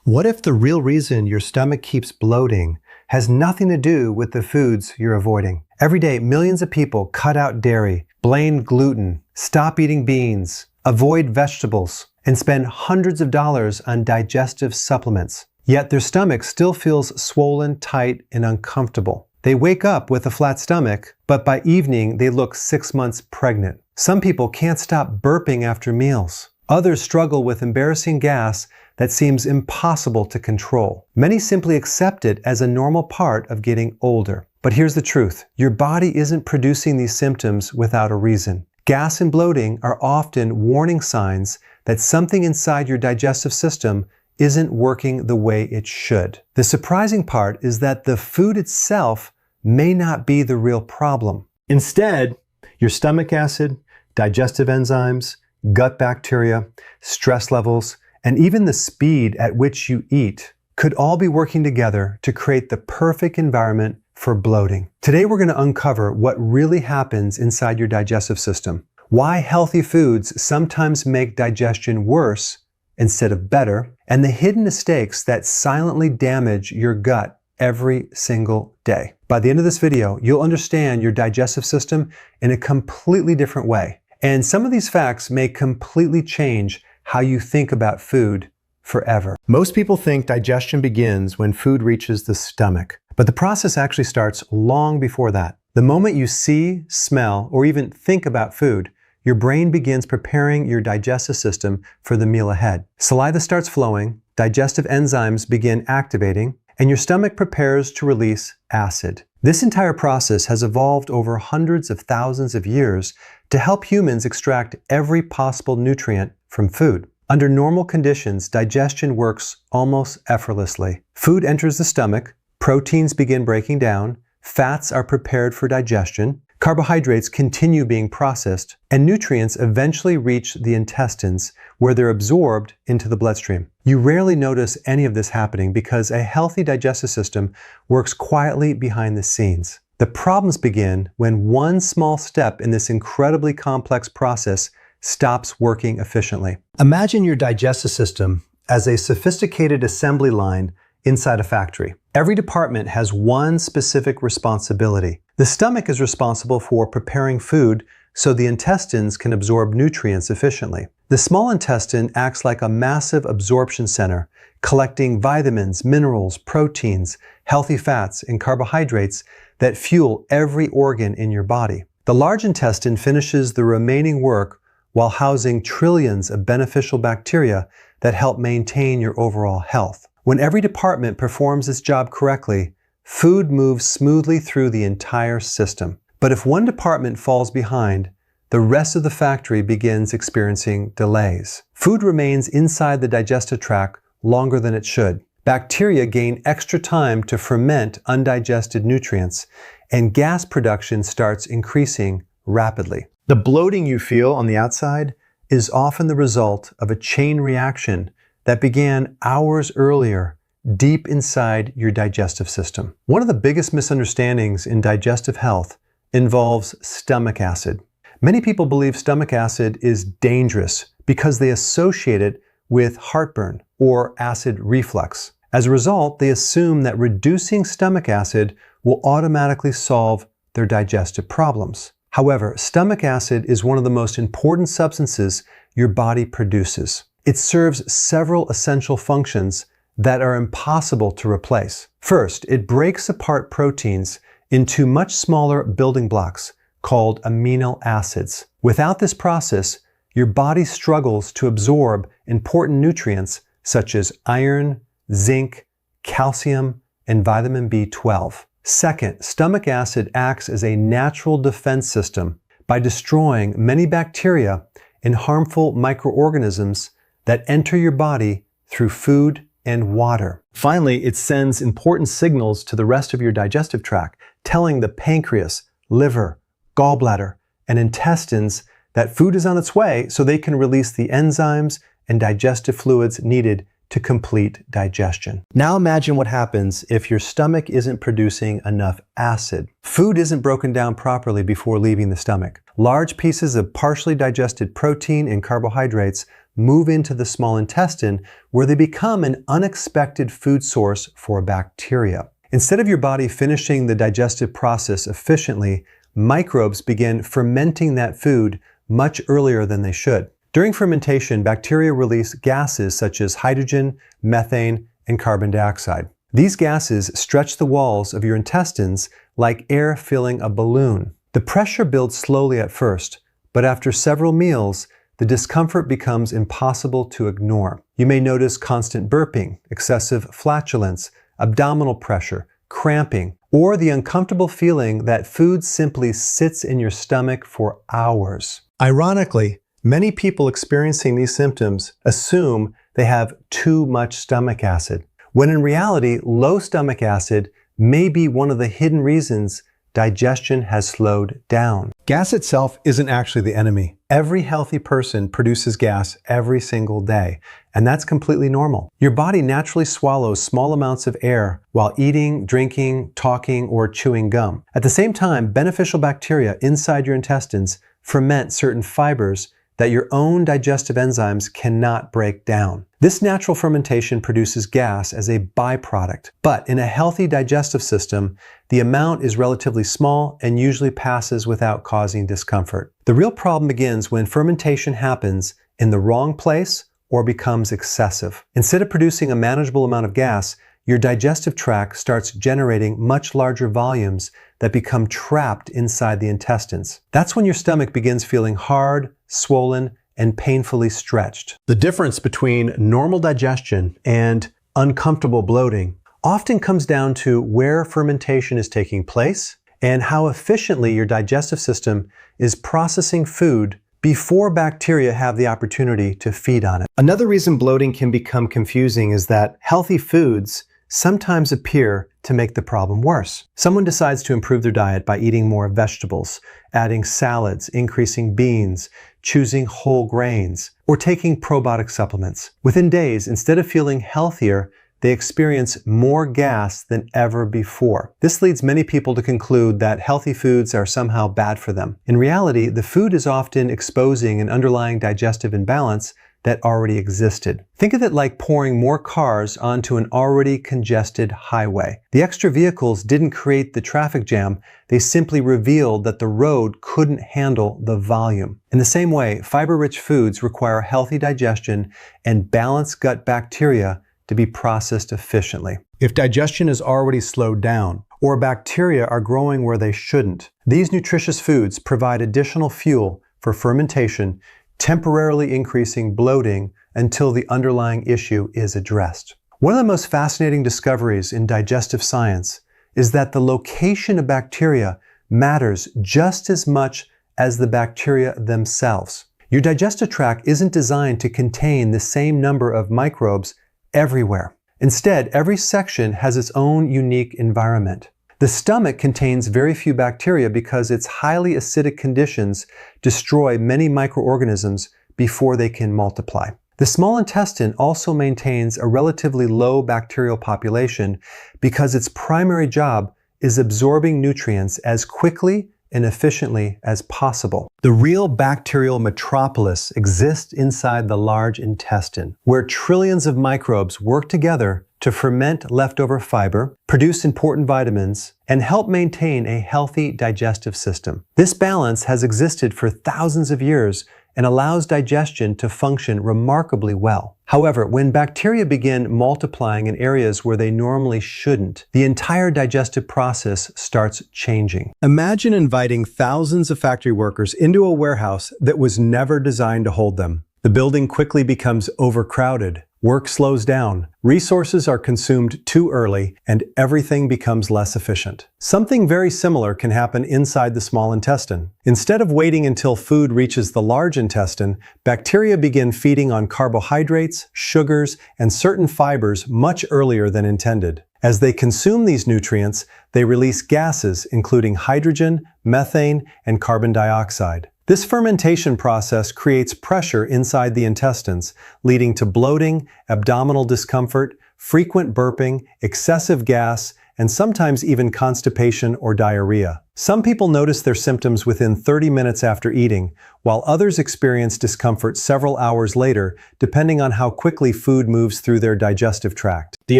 What if the real reason your stomach keeps bloating has nothing to do with the foods you're avoiding? Every day, millions of people cut out dairy, blame gluten, stop eating beans, avoid vegetables, and spend hundreds of dollars on digestive supplements. Yet their stomach still feels swollen, tight, and uncomfortable. They wake up with a flat stomach, but by evening they look 6 months pregnant. Some people can't stop burping after meals. Others struggle with embarrassing gas that seems impossible to control. Many simply accept it as a normal part of getting older. But here's the truth. Your body isn't producing these symptoms without a reason. Gas and bloating are often warning signs that something inside your digestive system isn't working the way it should. The surprising part is that the food itself may not be the real problem. Instead, your stomach acid, digestive enzymes, gut bacteria, stress levels, and even the speed at which you eat could all be working together to create the perfect environment for bloating. Today we're going to uncover what really happens inside your digestive system, why healthy foods sometimes make digestion worse instead of better, and the hidden mistakes that silently damage your gut every single day. By the end of this video, you'll understand your digestive system in a completely different way. And some of these facts may completely change how you think about food forever. Most people think digestion begins when food reaches the stomach, but the process actually starts long before that. The moment you see, smell, or even think about food, your brain begins preparing your digestive system for the meal ahead. Saliva starts flowing, digestive enzymes begin activating, and your stomach prepares to release acid. This entire process has evolved over hundreds of thousands of years to help humans extract every possible nutrient from food. Under normal conditions, digestion works almost effortlessly. Food enters the stomach, proteins begin breaking down, fats are prepared for digestion, carbohydrates continue being processed, and nutrients eventually reach the intestines where they're absorbed into the bloodstream. You rarely notice any of this happening because a healthy digestive system works quietly behind the scenes. The problems begin when one small step in this incredibly complex process stops working efficiently. Imagine your digestive system as a sophisticated assembly line inside a factory. Every department has one specific responsibility. The stomach is responsible for preparing food so the intestines can absorb nutrients efficiently. The small intestine acts like a massive absorption center, collecting vitamins, minerals, proteins, healthy fats, and carbohydrates that fuel every organ in your body. The large intestine finishes the remaining work while housing trillions of beneficial bacteria that help maintain your overall health. When every department performs its job correctly, food moves smoothly through the entire system. But if one department falls behind, the rest of the factory begins experiencing delays. Food remains inside the digestive tract longer than it should. Bacteria gain extra time to ferment undigested nutrients, and gas production starts increasing rapidly. The bloating you feel on the outside is often the result of a chain reaction that began hours earlier deep inside your digestive system. One of the biggest misunderstandings in digestive health involves stomach acid. Many people believe stomach acid is dangerous because they associate it with heartburn or acid reflux. As a result, they assume that reducing stomach acid will automatically solve their digestive problems. However, stomach acid is one of the most important substances your body produces. It serves several essential functions that are impossible to replace. First, it breaks apart proteins into much smaller building blocks called amino acids. Without this process, your body struggles to absorb important nutrients such as iron, zinc, calcium, and vitamin B12. Second, stomach acid acts as a natural defense system by destroying many bacteria and harmful microorganisms that enter your body through food and water. Finally, it sends important signals to the rest of your digestive tract, telling the pancreas, liver, gallbladder, and intestines that food is on its way so they can release the enzymes and digestive fluids needed to complete digestion. Now imagine what happens if your stomach isn't producing enough acid. Food isn't broken down properly before leaving the stomach. Large pieces of partially digested protein and carbohydrates move into the small intestine, where they become an unexpected food source for bacteria. Instead of your body finishing the digestive process efficiently, microbes begin fermenting that food much earlier than they should. During fermentation, bacteria release gases such as hydrogen, methane, and carbon dioxide. These gases stretch the walls of your intestines like air filling a balloon. The pressure builds slowly at first, but after several meals, the discomfort becomes impossible to ignore. You may notice constant burping, excessive flatulence, abdominal pressure, cramping, or the uncomfortable feeling that food simply sits in your stomach for hours. Ironically, many people experiencing these symptoms assume they have too much stomach acid, when in reality, low stomach acid may be one of the hidden reasons digestion has slowed down. Gas itself isn't actually the enemy. Every healthy person produces gas every single day, and that's completely normal. Your body naturally swallows small amounts of air while eating, drinking, talking, or chewing gum. At the same time, beneficial bacteria inside your intestines ferment certain fibers that your own digestive enzymes cannot break down. This natural fermentation produces gas as a byproduct, but in a healthy digestive system, the amount is relatively small and usually passes without causing discomfort. The real problem begins when fermentation happens in the wrong place or becomes excessive. Instead of producing a manageable amount of gas, your digestive tract starts generating much larger volumes that become trapped inside the intestines. That's when your stomach begins feeling hard, swollen, and painfully stretched. The difference between normal digestion and uncomfortable bloating often comes down to where fermentation is taking place and how efficiently your digestive system is processing food before bacteria have the opportunity to feed on it. Another reason bloating can become confusing is that healthy foods sometimes appear to make the problem worse. Someone decides to improve their diet by eating more vegetables, adding salads, increasing beans, choosing whole grains, or taking probiotic supplements. Within days, instead of feeling healthier, they experience more gas than ever before. This leads many people to conclude that healthy foods are somehow bad for them. In reality, the food is often exposing an underlying digestive imbalance that already existed. Think of it like pouring more cars onto an already congested highway. The extra vehicles didn't create the traffic jam, they simply revealed that the road couldn't handle the volume. In the same way, fiber-rich foods require healthy digestion and balanced gut bacteria to be processed efficiently. If digestion is already slowed down, or bacteria are growing where they shouldn't, these nutritious foods provide additional fuel for fermentation, temporarily increasing bloating until the underlying issue is addressed. One of the most fascinating discoveries in digestive science is that the location of bacteria matters just as much as the bacteria themselves. Your digestive tract isn't designed to contain the same number of microbes everywhere. Instead, every section has its own unique environment. The stomach contains very few bacteria because its highly acidic conditions destroy many microorganisms before they can multiply. The small intestine also maintains a relatively low bacterial population because its primary job is absorbing nutrients as quickly and efficiently as possible. The real bacterial metropolis exists inside the large intestine, where trillions of microbes work together to ferment leftover fiber, produce important vitamins, and help maintain a healthy digestive system. This balance has existed for thousands of years and allows digestion to function remarkably well. However, when bacteria begin multiplying in areas where they normally shouldn't, the entire digestive process starts changing. Imagine inviting thousands of factory workers into a warehouse that was never designed to hold them. The building quickly becomes overcrowded. Work slows down, resources are consumed too early, and everything becomes less efficient. Something very similar can happen inside the small intestine. Instead of waiting until food reaches the large intestine, bacteria begin feeding on carbohydrates, sugars, and certain fibers much earlier than intended. As they consume these nutrients, they release gases including hydrogen, methane, and carbon dioxide. This fermentation process creates pressure inside the intestines, leading to bloating, abdominal discomfort, frequent burping, excessive gas, and sometimes even constipation or diarrhea. Some people notice their symptoms within 30 minutes after eating, while others experience discomfort several hours later, depending on how quickly food moves through their digestive tract. The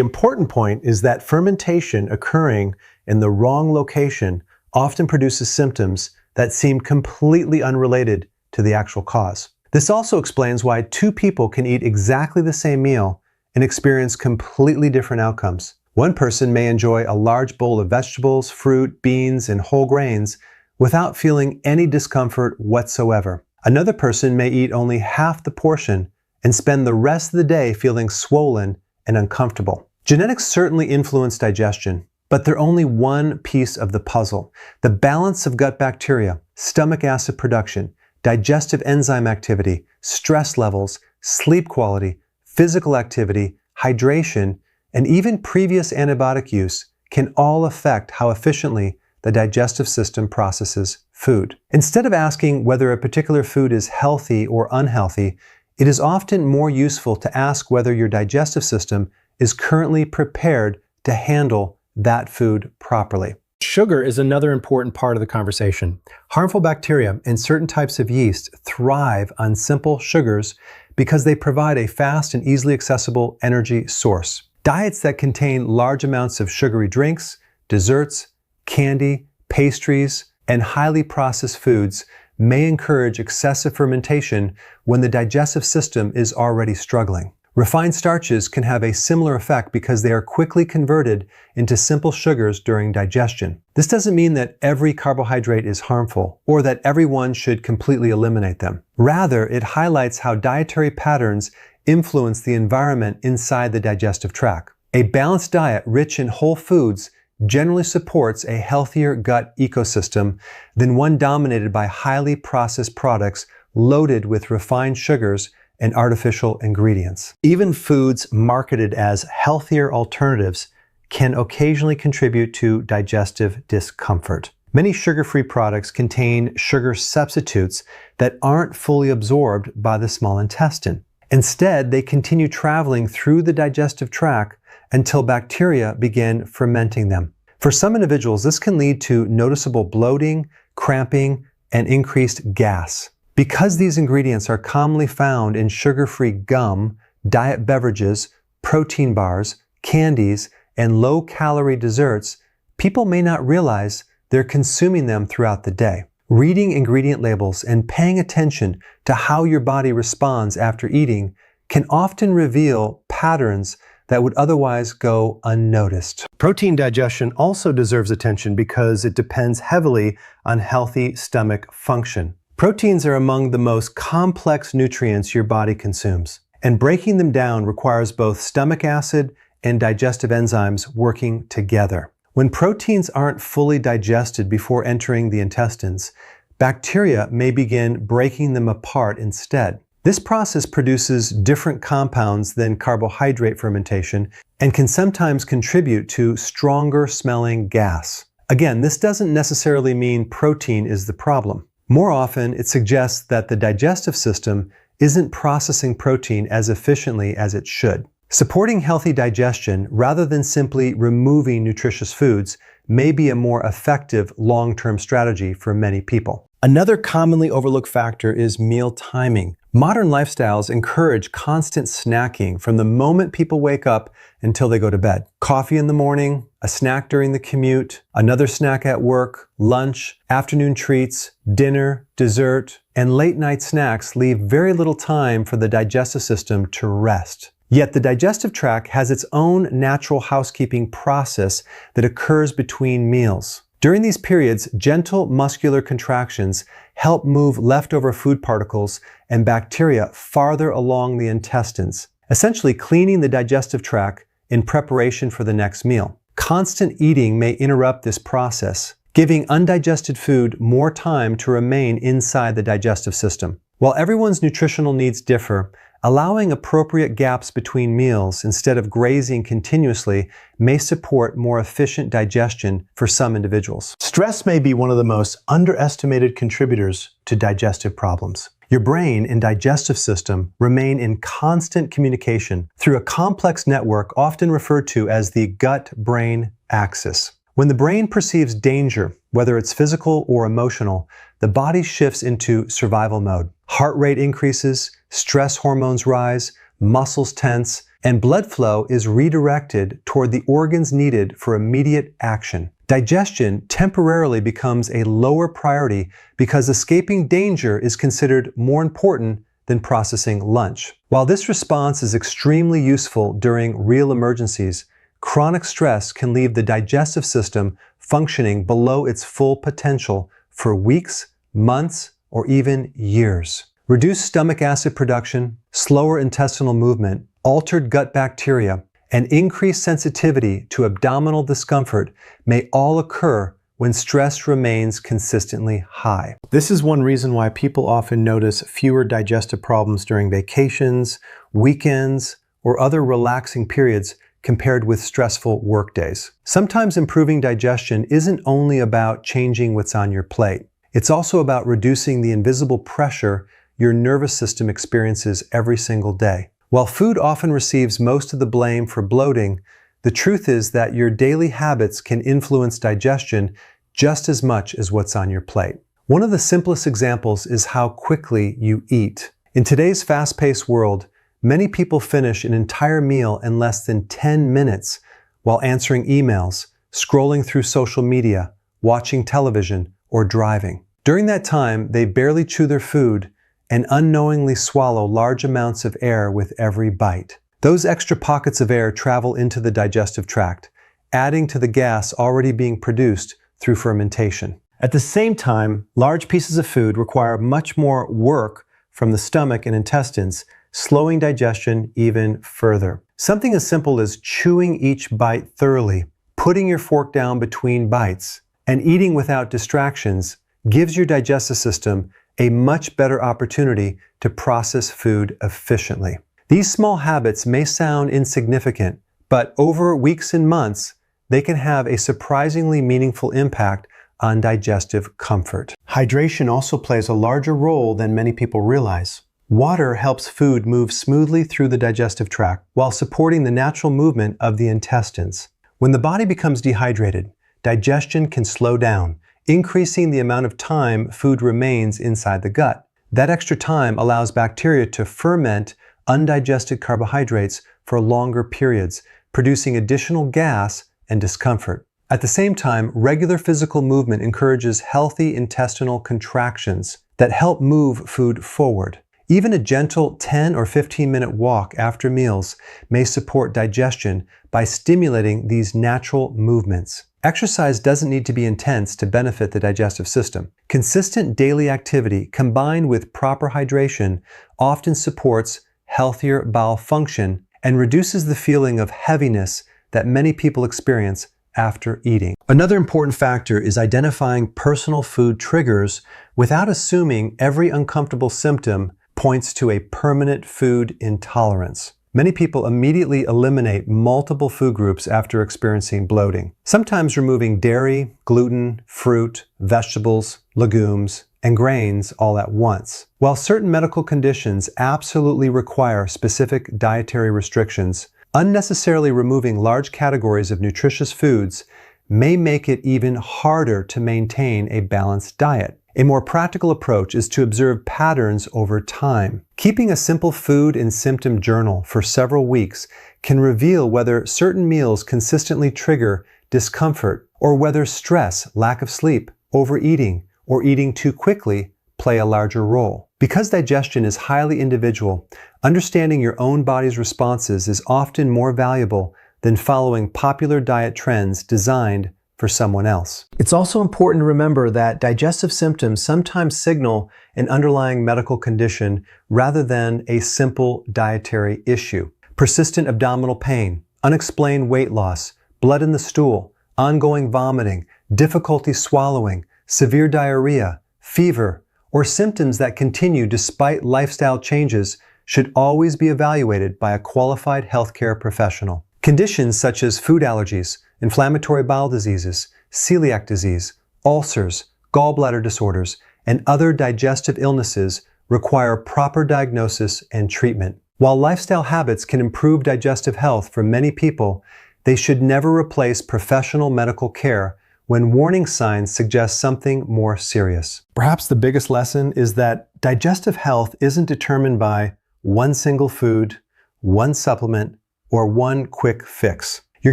important point is that fermentation occurring in the wrong location often produces symptoms that seem completely unrelated to the actual cause. This also explains why two people can eat exactly the same meal and experience completely different outcomes. One person may enjoy a large bowl of vegetables, fruit, beans, and whole grains without feeling any discomfort whatsoever. Another person may eat only half the portion and spend the rest of the day feeling swollen and uncomfortable. Genetics certainly influence digestion, but they're only one piece of the puzzle. The balance of gut bacteria, stomach acid production, digestive enzyme activity, stress levels, sleep quality, physical activity, hydration, and even previous antibiotic use can all affect how efficiently the digestive system processes food. Instead of asking whether a particular food is healthy or unhealthy, it is often more useful to ask whether your digestive system is currently prepared to handle that food properly. Sugar is another important part of the conversation. Harmful bacteria and certain types of yeast thrive on simple sugars because they provide a fast and easily accessible energy source. Diets that contain large amounts of sugary drinks, desserts, candy, pastries, and highly processed foods may encourage excessive fermentation when the digestive system is already struggling. Refined starches can have a similar effect because they are quickly converted into simple sugars during digestion. This doesn't mean that every carbohydrate is harmful or that everyone should completely eliminate them. Rather, it highlights how dietary patterns influence the environment inside the digestive tract. A balanced diet rich in whole foods generally supports a healthier gut ecosystem than one dominated by highly processed products loaded with refined sugars and artificial ingredients. Even foods marketed as healthier alternatives can occasionally contribute to digestive discomfort. Many sugar-free products contain sugar substitutes that aren't fully absorbed by the small intestine. Instead, they continue traveling through the digestive tract until bacteria begin fermenting them. For some individuals, this can lead to noticeable bloating, cramping, and increased gas. Because these ingredients are commonly found in sugar-free gum, diet beverages, protein bars, candies, and low-calorie desserts, people may not realize they're consuming them throughout the day. Reading ingredient labels and paying attention to how your body responds after eating can often reveal patterns that would otherwise go unnoticed. Protein digestion also deserves attention because it depends heavily on healthy stomach function. Proteins are among the most complex nutrients your body consumes, and breaking them down requires both stomach acid and digestive enzymes working together. When proteins aren't fully digested before entering the intestines, bacteria may begin breaking them apart instead. This process produces different compounds than carbohydrate fermentation and can sometimes contribute to stronger smelling gas. Again, this doesn't necessarily mean protein is the problem. More often, it suggests that the digestive system isn't processing protein as efficiently as it should. Supporting healthy digestion rather than simply removing nutritious foods may be a more effective long-term strategy for many people. Another commonly overlooked factor is meal timing. Modern lifestyles encourage constant snacking from the moment people wake up until they go to bed. Coffee in the morning, a snack during the commute, another snack at work, lunch, afternoon treats, dinner, dessert, and late night snacks leave very little time for the digestive system to rest. Yet the digestive tract has its own natural housekeeping process that occurs between meals. During these periods, gentle muscular contractions help move leftover food particles and bacteria farther along the intestines, essentially cleaning the digestive tract in preparation for the next meal. Constant eating may interrupt this process, giving undigested food more time to remain inside the digestive system. While everyone's nutritional needs differ, Allowing appropriate gaps between meals instead of grazing continuously may support more efficient digestion for some individuals. Stress may be one of the most underestimated contributors to digestive problems. Your brain and digestive system remain in constant communication through a complex network often referred to as the gut-brain axis. When the brain perceives danger, whether it's physical or emotional, the body shifts into survival mode. Heart rate increases, stress hormones rise, muscles tense, and blood flow is redirected toward the organs needed for immediate action. Digestion temporarily becomes a lower priority because escaping danger is considered more important than processing lunch. While this response is extremely useful during real emergencies, chronic stress can leave the digestive system functioning below its full potential for weeks, months, or even years. Reduced stomach acid production, slower intestinal movement, altered gut bacteria, and increased sensitivity to abdominal discomfort may all occur when stress remains consistently high. This is one reason why people often notice fewer digestive problems during vacations, weekends, or other relaxing periods compared with stressful workdays. Sometimes improving digestion isn't only about changing what's on your plate. It's also about reducing the invisible pressure your nervous system experiences every single day. While food often receives most of the blame for bloating, the truth is that your daily habits can influence digestion just as much as what's on your plate. One of the simplest examples is how quickly you eat. In today's fast-paced world, many people finish an entire meal in less than 10 minutes while answering emails, scrolling through social media, watching television, or driving. During that time, they barely chew their food and unknowingly swallow large amounts of air with every bite. Those extra pockets of air travel into the digestive tract, adding to the gas already being produced through fermentation. At the same time, large pieces of food require much more work from the stomach and intestines, slowing digestion even further. Something as simple as chewing each bite thoroughly, putting your fork down between bites, and eating without distractions gives your digestive system a much better opportunity to process food efficiently. These small habits may sound insignificant, but over weeks and months, they can have a surprisingly meaningful impact on digestive comfort. Hydration also plays a larger role than many people realize. Water helps food move smoothly through the digestive tract while supporting the natural movement of the intestines. When the body becomes dehydrated, digestion can slow down, increasing the amount of time food remains inside the gut. That extra time allows bacteria to ferment undigested carbohydrates for longer periods, producing additional gas and discomfort. At the same time, regular physical movement encourages healthy intestinal contractions that help move food forward. Even a gentle 10 or 15-minute walk after meals may support digestion by stimulating these natural movements. Exercise doesn't need to be intense to benefit the digestive system. Consistent daily activity combined with proper hydration often supports healthier bowel function and reduces the feeling of heaviness that many people experience after eating. Another important factor is identifying personal food triggers without assuming every uncomfortable symptom points to a permanent food intolerance. Many people immediately eliminate multiple food groups after experiencing bloating, sometimes removing dairy, gluten, fruit, vegetables, legumes, and grains all at once. While certain medical conditions absolutely require specific dietary restrictions, unnecessarily removing large categories of nutritious foods may make it even harder to maintain a balanced diet. A more practical approach is to observe patterns over time. Keeping a simple food and symptom journal for several weeks can reveal whether certain meals consistently trigger discomfort or whether stress, lack of sleep, overeating, or eating too quickly play a larger role. Because digestion is highly individual, understanding your own body's responses is often more valuable than following popular diet trends designed for someone else. It's also important to remember that digestive symptoms sometimes signal an underlying medical condition rather than a simple dietary issue. Persistent abdominal pain, unexplained weight loss, blood in the stool, ongoing vomiting, difficulty swallowing, severe diarrhea, fever, or symptoms that continue despite lifestyle changes should always be evaluated by a qualified healthcare professional. Conditions such as food allergies, inflammatory bowel diseases, celiac disease, ulcers, gallbladder disorders, and other digestive illnesses require proper diagnosis and treatment. While lifestyle habits can improve digestive health for many people, they should never replace professional medical care when warning signs suggest something more serious. Perhaps the biggest lesson is that digestive health isn't determined by one single food, one supplement, or one quick fix. Your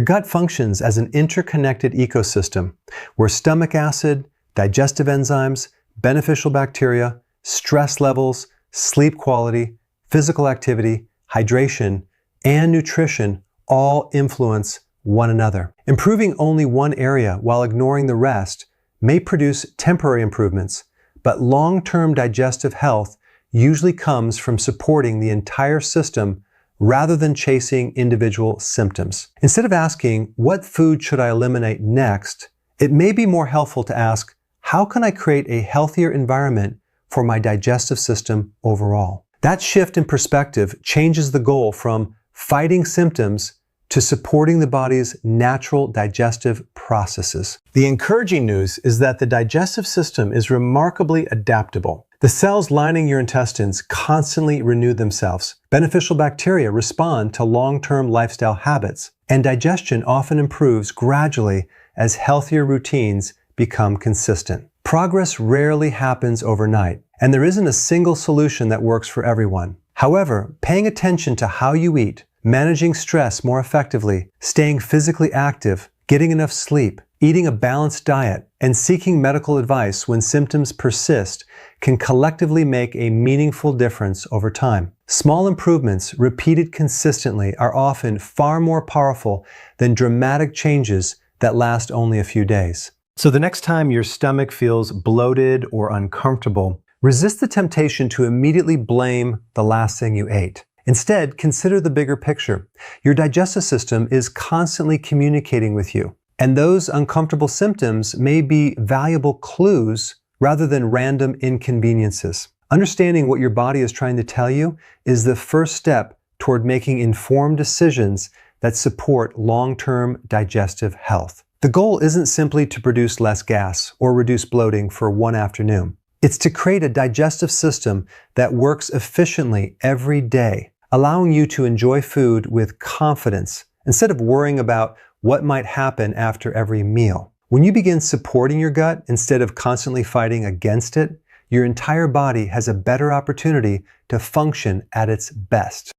gut functions as an interconnected ecosystem where stomach acid, digestive enzymes, beneficial bacteria, stress levels, sleep quality, physical activity, hydration, and nutrition all influence one another. Improving only one area while ignoring the rest may produce temporary improvements, but long-term digestive health usually comes from supporting the entire system rather than chasing individual symptoms. Instead of asking, what food should I eliminate next, it may be more helpful to ask, how can I create a healthier environment for my digestive system overall? That shift in perspective changes the goal from fighting symptoms to supporting the body's natural digestive processes. The encouraging news is that the digestive system is remarkably adaptable. The cells lining your intestines constantly renew themselves. Beneficial bacteria respond to long-term lifestyle habits, and digestion often improves gradually as healthier routines become consistent. Progress rarely happens overnight, and there isn't a single solution that works for everyone. However, paying attention to how you eat, managing stress more effectively, staying physically active, getting enough sleep, eating a balanced diet, and seeking medical advice when symptoms persist can collectively make a meaningful difference over time. Small improvements repeated consistently are often far more powerful than dramatic changes that last only a few days. So the next time your stomach feels bloated or uncomfortable, resist the temptation to immediately blame the last thing you ate. Instead, consider the bigger picture. Your digestive system is constantly communicating with you, and those uncomfortable symptoms may be valuable clues rather than random inconveniences. Understanding what your body is trying to tell you is the first step toward making informed decisions that support long-term digestive health. The goal isn't simply to produce less gas or reduce bloating for one afternoon. It's to create a digestive system that works efficiently every day, allowing you to enjoy food with confidence instead of worrying about what might happen after every meal. When you begin supporting your gut instead of constantly fighting against it, your entire body has a better opportunity to function at its best.